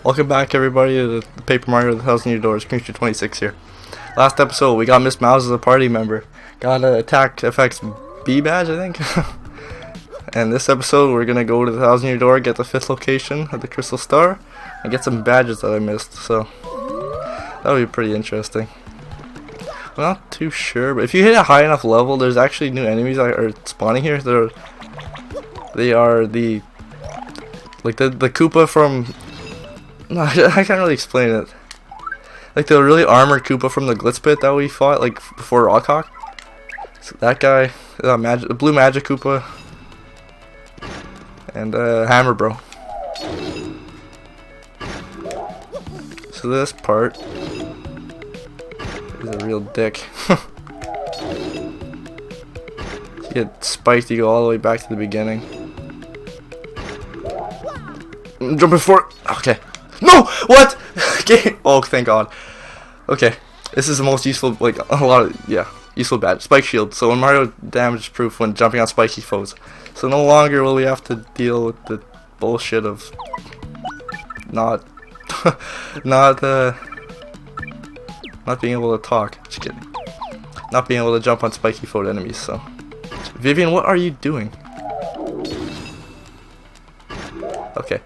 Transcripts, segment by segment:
Welcome back everybody to the Paper Mario The Thousand Year Doors, Creature 26 here. Last episode we got Miss Mouse as a party member. Got attack effects B badge, I think. And this episode we're gonna go to the Thousand Year Door, get the 5th location of the Crystal Star, and get some badges that I missed, so that'll be pretty interesting. I'm not too sure, but if you hit a high enough level, there's actually new enemies that are spawning here. They are the Koopa from... No, I can't really explain it. Like the really armored Koopa from the Glitz Pit that we fought, like before Rockhawk. So that guy, the blue Magic Koopa, and Hammer Bro. So this part is a real dick. You get spiked, you go all the way back to the beginning. Jump before. Okay. No! What? Okay. Oh, thank God. Okay. This is the most useful, like, a lot of, useful badge. Spike shield. So when Mario damage proof when jumping on spiky foes. So no longer will we have to deal with the bullshit of not being able to talk. Just kidding. Not being able to jump on spiky foe enemies, so. Vivian, what are you doing? Okay.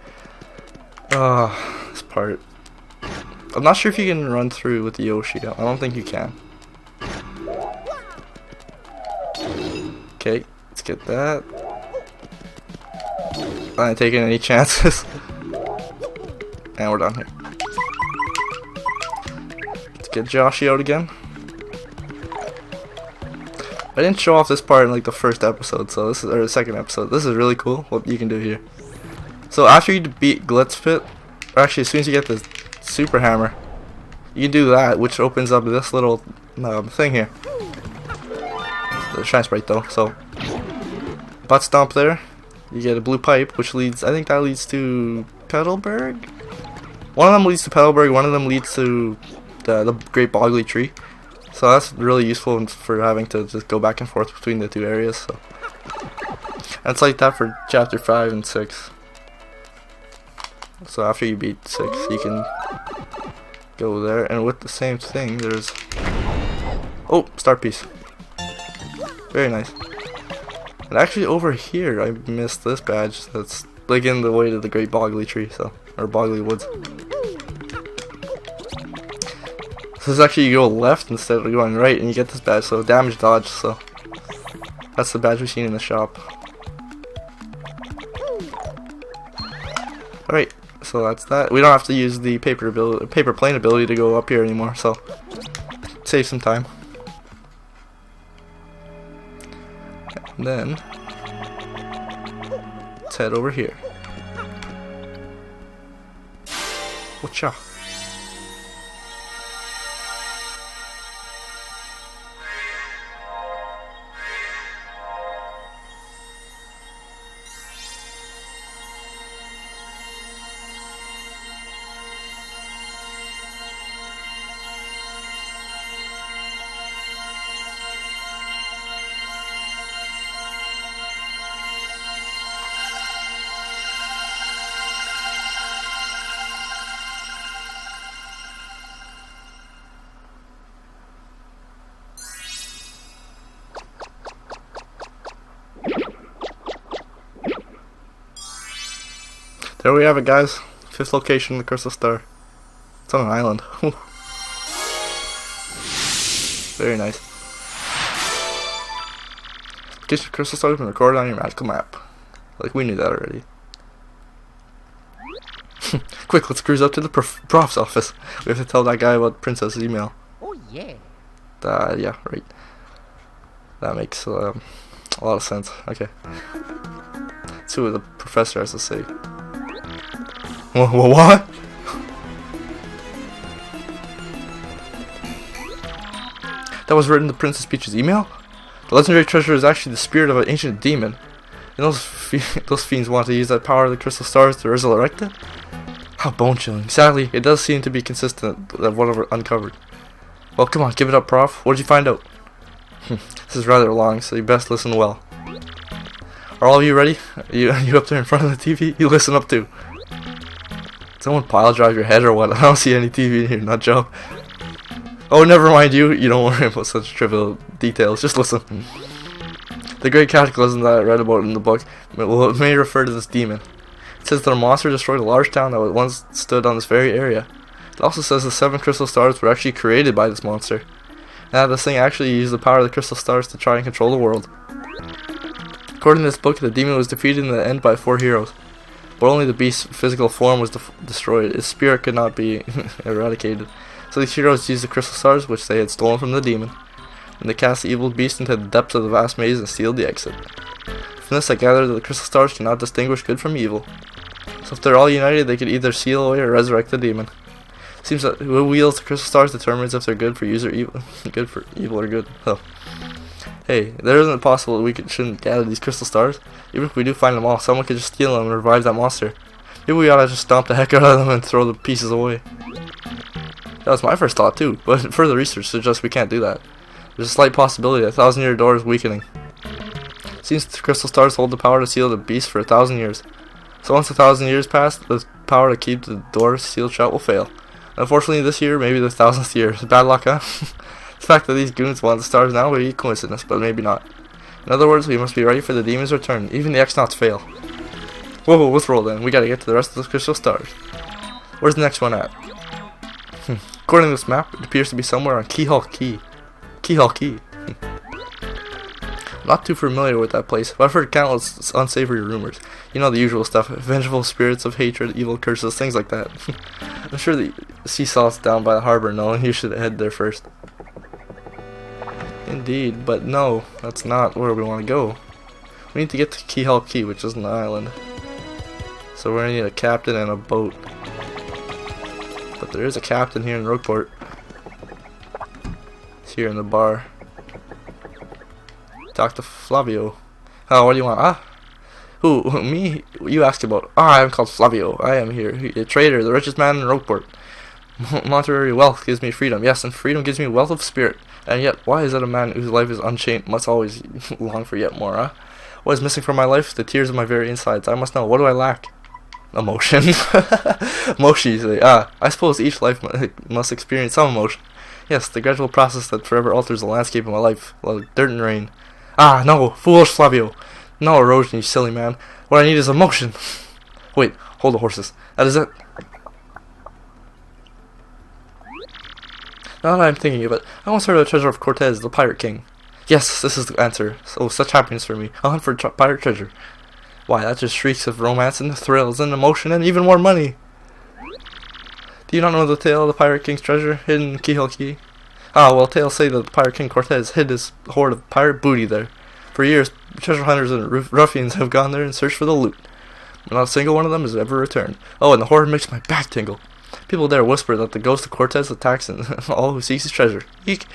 This part. I'm not sure if you can run through with the Yoshi. I don't think you can. Okay, let's get that. I ain't taking any chances. And we're done here. Let's get Joshy out again. I didn't show off this part in like the first episode, so this is, or the second episode. This is really cool what you can do here. So after you beat Glitz Pit, or actually as soon as you get the Super Hammer, you can do that, which opens up this little thing here. The Shine Sprite though, so butt stomp there, you get a blue pipe, which leads, I think that leads to Petalburg? One of them leads to Petalburg, one of them leads to the Great Boggly Tree. So that's really useful for having to just go back and forth between the two areas. So. And it's like that for Chapter 5 and 6. So after you beat 6, you can go there, and with the same thing, there's... Oh, start piece. Very nice. And actually over here, I missed this badge that's like in the way to the Great Boggly Tree, so, or Boggly Woods. So this is actually, you go left instead of going right, and you get this badge, so damage dodge, so that's the badge we've seen in the shop. Alright, so that's that. We don't have to use the paper plane ability to go up here anymore, so save some time. And then let's head over here. Whatcha? There we have it, guys. 5th location, the Crystal Star. It's on an island. Very nice. Get your Crystal Star and record it on your magical map. Like we knew that already. Quick, let's cruise up to the prof's office. We have to tell that guy about Princess's email. Oh yeah. Yeah, right. That makes a lot of sense. Okay. Let's see what the professor has to say. What? That was written in the Princess Peach's email? The legendary treasure is actually the spirit of an ancient demon. And those fiends want to use that power of the crystal stars to resurrect it? How bone-chilling. Sadly, it does seem to be consistent with what I've uncovered. Well, come on, give it up, Prof. What did you find out? This is rather long, so you best listen well. Are all of you ready? You up there in front of the TV? You listen up too. Someone pile drive your head or what? I don't see any TV in here, nut job. Oh, never mind you. You don't worry about such trivial details. Just listen. The great cataclysm that I read about in the book may refer to this demon. It says that a monster destroyed a large town that once stood on this very area. It also says the 7 crystal stars were actually created by this monster, and that this thing actually used the power of the crystal stars to try and control the world. According to this book, the demon was defeated in the end by 4 heroes, but only the beast's physical form was destroyed. Its spirit could not be eradicated. So these heroes used the crystal stars, which they had stolen from the demon, and they cast the evil beast into the depths of the vast maze and sealed the exit. From this I gather that the crystal stars cannot distinguish good from evil. So if they're all united, they could either seal away or resurrect the demon. Seems that who wields the crystal stars determines if they're good for use or evil. Good for evil or good. Oh. Hey, there isn't possible that we shouldn't gather these crystal stars. Even if we do find them all, someone could just steal them and revive that monster. Maybe we ought to just stomp the heck out of them and throw the pieces away. That was my first thought too, but further research suggests we can't do that. There's a slight possibility that 1,000-year door is weakening. Seems the crystal stars hold the power to seal the beast for 1,000 years. So once 1,000 years pass, the power to keep the door sealed shut will fail. Unfortunately, this year, maybe the 1,000th year. Bad luck, huh? The fact that these goons want the stars now may be coincidence, but maybe not. In other words, we must be ready for the demon's return. Even the X-Nauts fail. Whoa, let's roll then. We gotta get to the rest of those crystal stars. Where's the next one at? According to this map, it appears to be somewhere on Keyhole Key. Keyhole Key. Not too familiar with that place, but I've heard countless unsavory rumors. You know the usual stuff. Vengeful spirits of hatred, evil curses, things like that. I'm sure the sea salt's down by the harbor, no, and you should head there first. Indeed, but no, that's not where we want to go. We need to get to Keyhole Key, which is an island. So we're going to need a captain and a boat. But there is a captain here in Rogueport. He's here in the bar. Talk to Flavio. Oh, what do you want? Ah? Who? Me? You asked about. Ah, I am called Flavio. I am here. A trader, the richest man in Rogueport. Monetary wealth gives me freedom. Yes, and freedom gives me wealth of spirit. And yet, why is it a man whose life is unchained must always long for yet more, huh? What is missing from my life? The tears of my very insides. I must know. What do I lack? Emotion. Emotion, you say. Ah, I suppose each life must experience some emotion. Yes, the gradual process that forever alters the landscape of my life, like dirt and rain. Ah, no, foolish Flavio. No erosion, you silly man. What I need is emotion. Wait, hold the horses. That is it. Now that I'm thinking of it, I once heard of the treasure of Cortez, the pirate king. Yes, this is the answer. Oh, such happiness for me. I'll hunt for pirate treasure. Why, that just shrieks of romance and thrills and emotion and even more money. Do you not know the tale of the pirate king's treasure hidden in Keyhole Key? Ah, well, tales say that the pirate king Cortez hid his hoard of pirate booty there. For years, treasure hunters and ruffians have gone there in search for the loot, but not a single one of them has ever returned. Oh, and the hoard makes my back tingle. People there whisper that the ghost of Cortez attacks all who seeks his treasure. Eek.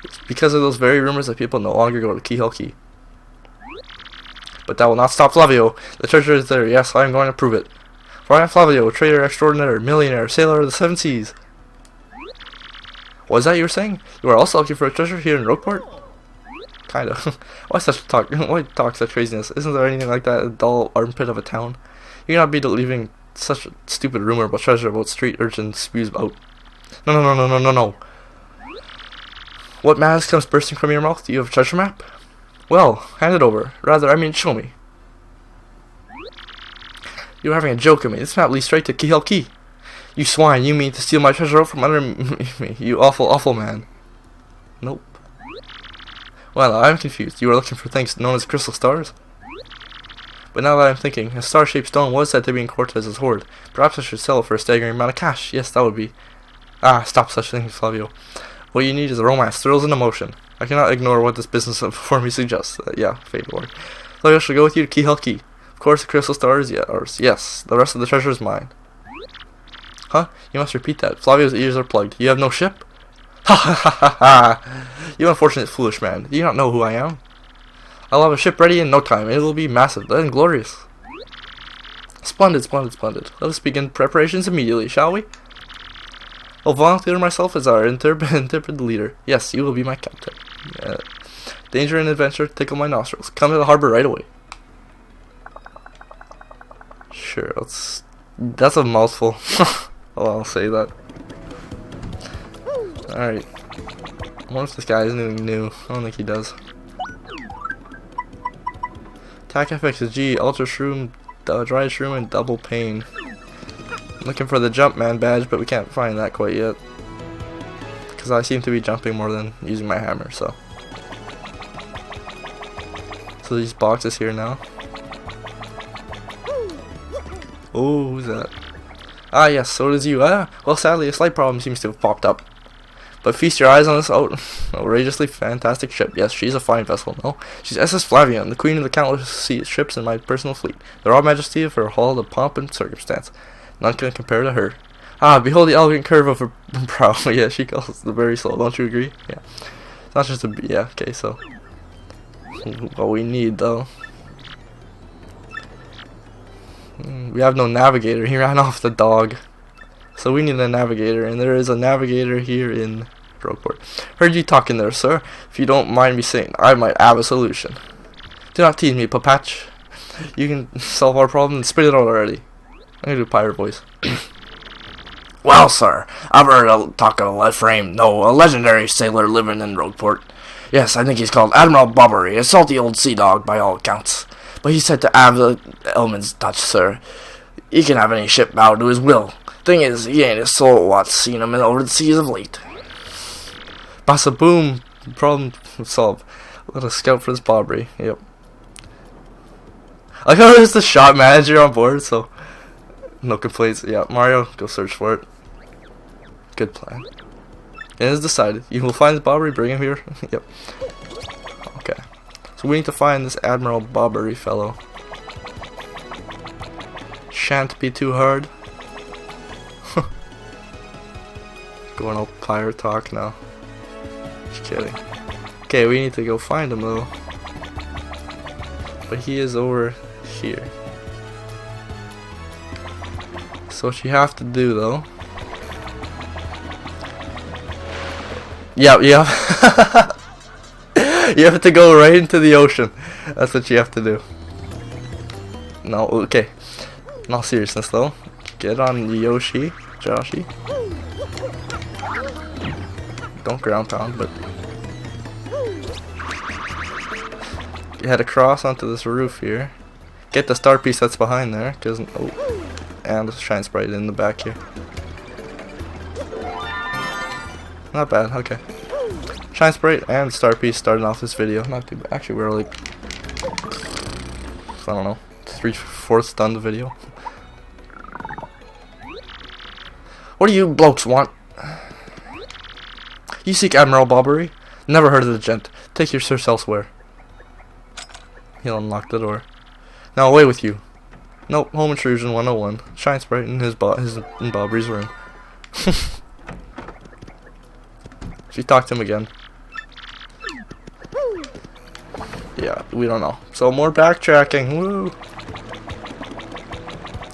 It's because of those very rumors that people no longer go to Keyhole Key. But that will not stop Flavio. The treasure is there. Yes, I am going to prove it. For I am Flavio, trader extraordinaire, millionaire, sailor of the 7 seas. What is that you were saying? You are also looking for a treasure here in Rogueport? Kinda. Why talk such craziness? Isn't there anything like that in a dull armpit of a town? You cannot be believing such a stupid rumor about treasure about street urchins spews out. No. What madness comes bursting from your mouth? Do you have a treasure map? Well, hand it over. Rather, I mean, show me. You're having a joke at me. This map leads straight to Keyhole Key. You swine, you mean to steal my treasure out from under me, you awful man. Nope. Well, I'm confused. You are looking for things known as crystal stars? But now that I'm thinking, a star-shaped stone was said to be in Cortez's hoard. Perhaps I should sell it for a staggering amount of cash. Yes, that would be. Ah, stop such things, Flavio. What you need is romance, thrills, and emotion. I cannot ignore what this business before me suggests. Yeah, fade ward. Flavio shall go with you to Keyhole Key. Of course, the crystal star is yours. Yes, the rest of the treasure is mine. Huh? You must repeat that. Flavio's ears are plugged. You have no ship? Ha ha ha ha ha! You unfortunate foolish man. Do you not know who I am? I'll have a ship ready in no time. It will be massive and glorious. Splendid. Let us begin preparations immediately, shall we? I'll volunteer myself as our intrepid leader. Yes, you will be my captain. Danger and adventure tickle my nostrils. Come to the harbor right away. Sure, let's That's a mouthful. Oh, I'll say that. Alright. I wonder if this guy is anything new. I don't think he does. Attack FX is G, Ultra Shroom, Dry Shroom, and Double Pain. Looking for the Jumpman badge, but we can't find that quite yet. Because I seem to be jumping more than using my hammer, so. So these boxes here now. Oh, who's that? Ah, yes, so does you. Ah, well, sadly, a slight problem seems to have popped up. But feast your eyes on this outrageously fantastic ship. Yes, she's a fine vessel, no? She's SS Flavio, the queen of the countless ships in my personal fleet. The raw majesty of her hull, the pomp and circumstance. None can compare to her. Ah, behold the elegant curve of her brow. Yeah, she calls the very soul. Don't you agree? Yeah. It's not just a... Yeah, okay, so... What we need, though... We have no navigator. He ran off the dog. So we need a navigator, and there is a navigator here in Rogueport. Heard you talking there, sir. If you don't mind me saying, I might have a solution. Do not tease me, Papatch. You can solve our problem and spit it out already. I'm gonna do pirate voice. Well, sir, I've heard talk of a legendary sailor living in Rogueport. Yes, I think he's called Admiral Bobbery, a salty old sea dog by all accounts. But he's said to have the element's touch, sir. He can have any ship bow to his will. Thing is, he ain't a soul what's seen him over the seas of late. Bassa boom, problem solved. Let us scout for this Bobbery. Yep. I like how there's the shop manager on board, so no complaints. Yeah, Mario, go search for it. Good plan. It is decided. You will find this Bobbery, bring him here. Yep. Okay. So we need to find this Admiral Bobbery fellow. Shan't be too hard. Going all pirate talk now. Just kidding. Okay, we need to go find him though. But he is over here. So what you have to do though. Yeah. You have to go right into the ocean. That's what you have to do. No, okay. In all seriousness though, get on Yoshi, Joshi. Don't ground pound, but you head across onto this roof here. Get the star piece that's behind there, cause and the shine sprite in the back here. Not bad. Okay. Shine sprite and star piece starting off this video. Not too bad. Actually, we're like I don't know, 3/4 done the video. What do you blokes want? You seek Admiral Bobbery? Never heard of the gent. Take your search elsewhere. He'll unlock the door. Now away with you. Nope, home intrusion 101. Shine sprite in in Bobbery's room. She talked to him again. Yeah, we don't know. So more backtracking. Woo!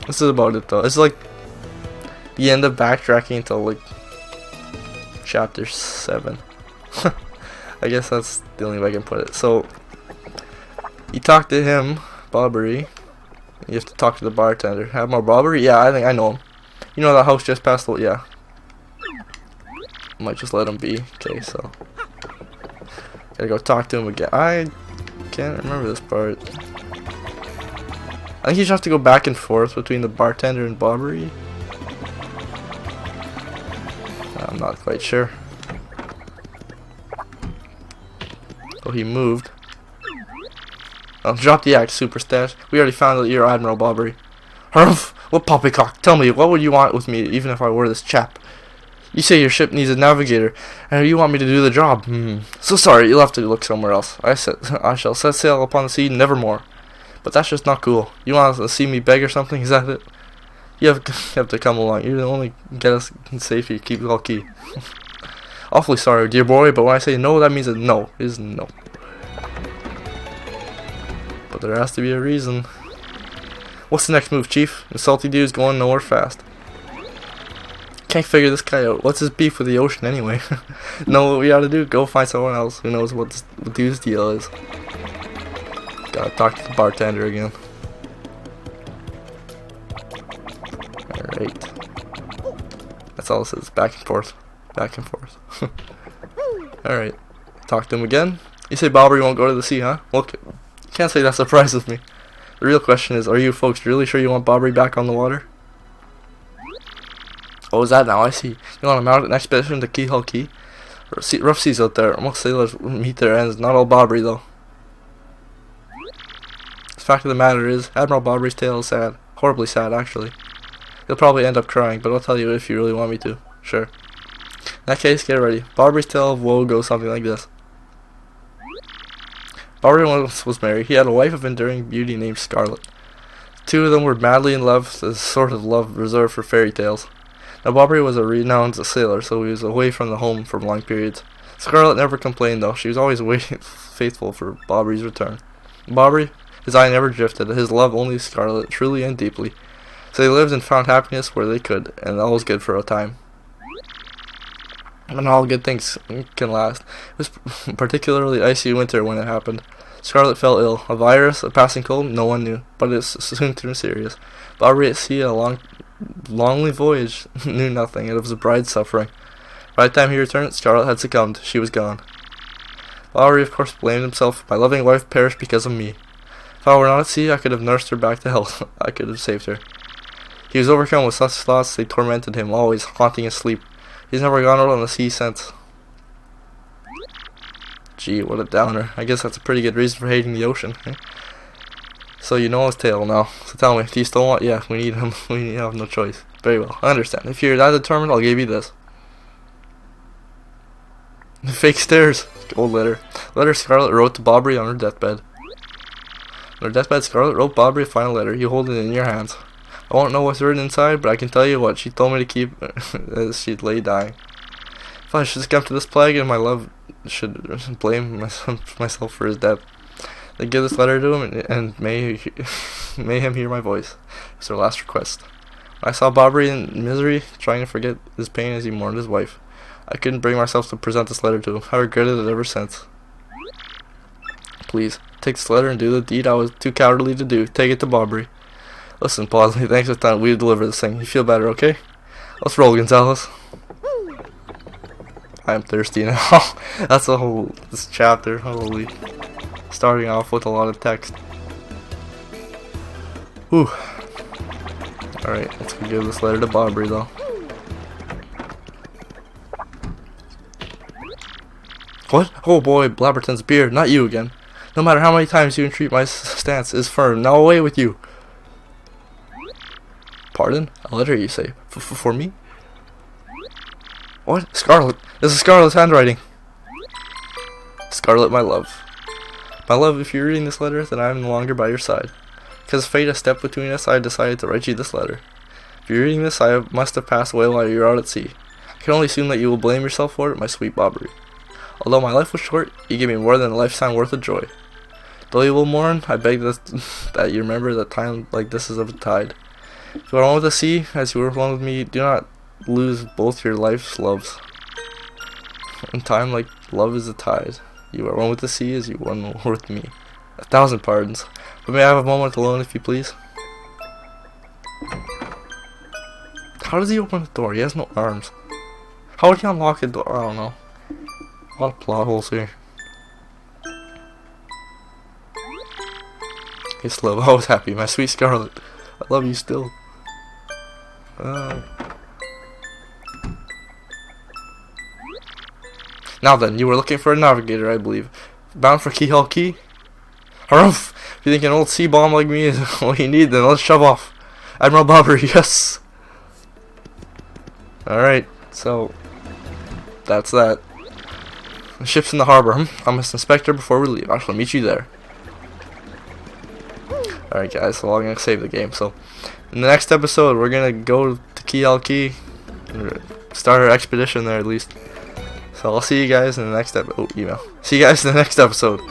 This is about it though. It's like the end of backtracking until like chapter 7. I guess that's the only way I can put it. So you talk to him, Bobbery. You have to talk to the bartender. Have more Bobbery? Yeah, I think I know him. You know that house just past the... Yeah. Might just let him be. Okay, so gotta go talk to him again. I can't remember this part. I think you just have to go back and forth between the bartender and Bobbery. I'm not quite sure. Oh, he moved. Oh, drop the act, super stash. We already found out you're Admiral Bobbery. Humph! What poppycock? Tell me, what would you want with me, even if I were this chap? You say your ship needs a navigator, and you want me to do the job. So sorry, you'll have to look somewhere else. I shall set sail upon the sea nevermore. But that's just not cool. You want to see me beg or something? Is that it? You have to come along. You're the only get us safe here. Keep it all key. Awfully sorry, dear boy, but when I say no, that means a no is no. But there has to be a reason. What's the next move, Chief? The salty dude's going nowhere fast. Can't figure this guy out. What's his beef with the ocean anyway? Know what we ought to do? Go find someone else who knows what this dude's deal is. Gotta talk to the bartender again. Alright. That's all it says. Back and forth. Back and forth. Alright. Talk to him again. You say Bobbery won't go to the sea, huh? Well, can't say that surprises me. The real question is, are you folks really sure you want Bobbery back on the water? Oh, is that now? I see. You want him out an expedition to Keyhole Key? Rough seas out there. Most sailors meet their ends. Not all Bobbery, though. The fact of the matter is, Admiral Bobbery's tale is sad. Horribly sad, actually. You'll probably end up crying, but I'll tell you if you really want me to. Sure. In that case, get ready. Bobbery's tale of woe goes something like this. Bobbery once was married. He had a wife of enduring beauty named Scarlet. The two of them were madly in love, the sort of love reserved for fairy tales. Now Bobbery was a renowned sailor, so he was away from the home for long periods. Scarlet never complained though. She was always waiting, faithful for Bobbery's return. Bobbery, his eye never drifted, his love only Scarlet, truly and deeply. So they lived and found happiness where they could, and that was good for a time. And all good things can last. It was particularly icy winter when it happened. Scarlet fell ill. A virus, a passing cold, no one knew, but it soon turned serious. Bobbery at sea, a lonely voyage, knew nothing. It was a bride's suffering. By the time he returned, Scarlet had succumbed. She was gone. Bobbery, of course, blamed himself. My loving wife perished because of me. If I were not at sea, I could have nursed her back to health. I could have saved her. He was overcome with such thoughts, they tormented him, always haunting his sleep. He's never gone out on the sea since. Gee, what a downer. I guess that's a pretty good reason for hating the ocean. Eh? So you know his tale now. So tell me, do you still want... Yeah, we need him. We have no choice. Very well, I understand. If you're that determined, I'll give you this. Fake stairs. Old letter. Letter Scarlet wrote to Bobbery on her deathbed. On her deathbed, Scarlet wrote Bobbery a final letter. You hold it in your hands. I won't know what's written inside, but I can tell you what she told me to keep as she lay dying. If I should succumb to this plague, and my love should blame myself for his death, then give this letter to him, and may him hear my voice. It's her last request. When I saw Bobbery in misery, trying to forget his pain as he mourned his wife, I couldn't bring myself to present this letter to him. I regretted it ever since. Please, take this letter and do the deed I was too cowardly to do. Take it to Bobbery. Listen, Bosley, thanks for the time. We'll deliver this thing. You feel better, okay? Let's roll, Gonzalez. I'm thirsty now. That's the whole this chapter. Holy. Starting off with a lot of text. Whew. Alright, let's go give this letter to Bobbery, though. What? Oh boy, Blabberton's beard. Not you again. No matter how many times you entreat, my stance is firm. Now away with you. Pardon? A letter, you say? For me? What? Scarlet! This is Scarlet's handwriting! Scarlet, my love. My love, if you're reading this letter, then I am no longer by your side. Because fate has stepped between us, I decided to write you this letter. If you're reading this, I must have passed away while you were out at sea. I can only assume that you will blame yourself for it, my sweet Bobbery. Although my life was short, you gave me more than a lifetime worth of joy. Though you will mourn, I beg that you remember that time like this is of a tide. If you are one with the sea, as you were one with me, do not lose both your life's loves. In time like love is a tide. You are one with the sea as you are one with me. 1,000 pardons. But may I have a moment alone, if you please? How does he open the door? He has no arms. How would he unlock the door? I don't know. A lot of plot holes here. Yes, love, I was happy. My sweet Scarlet. I love you still. Now then, you were looking for a navigator, I believe. Bound for Keyhole Key? Harumph! If you think an old sea bomb like me is what you need, then let's shove off. Admiral Bobbery, yes! Alright, so... that's that. The ship's in the harbor. I must inspect her before we leave. I shall meet you there. Alright guys, so I'm gonna save the game. So, in the next episode, we're gonna go to Keyhole Key. Start our expedition there at least. So I'll see you guys in the next episode. See you guys in the next episode.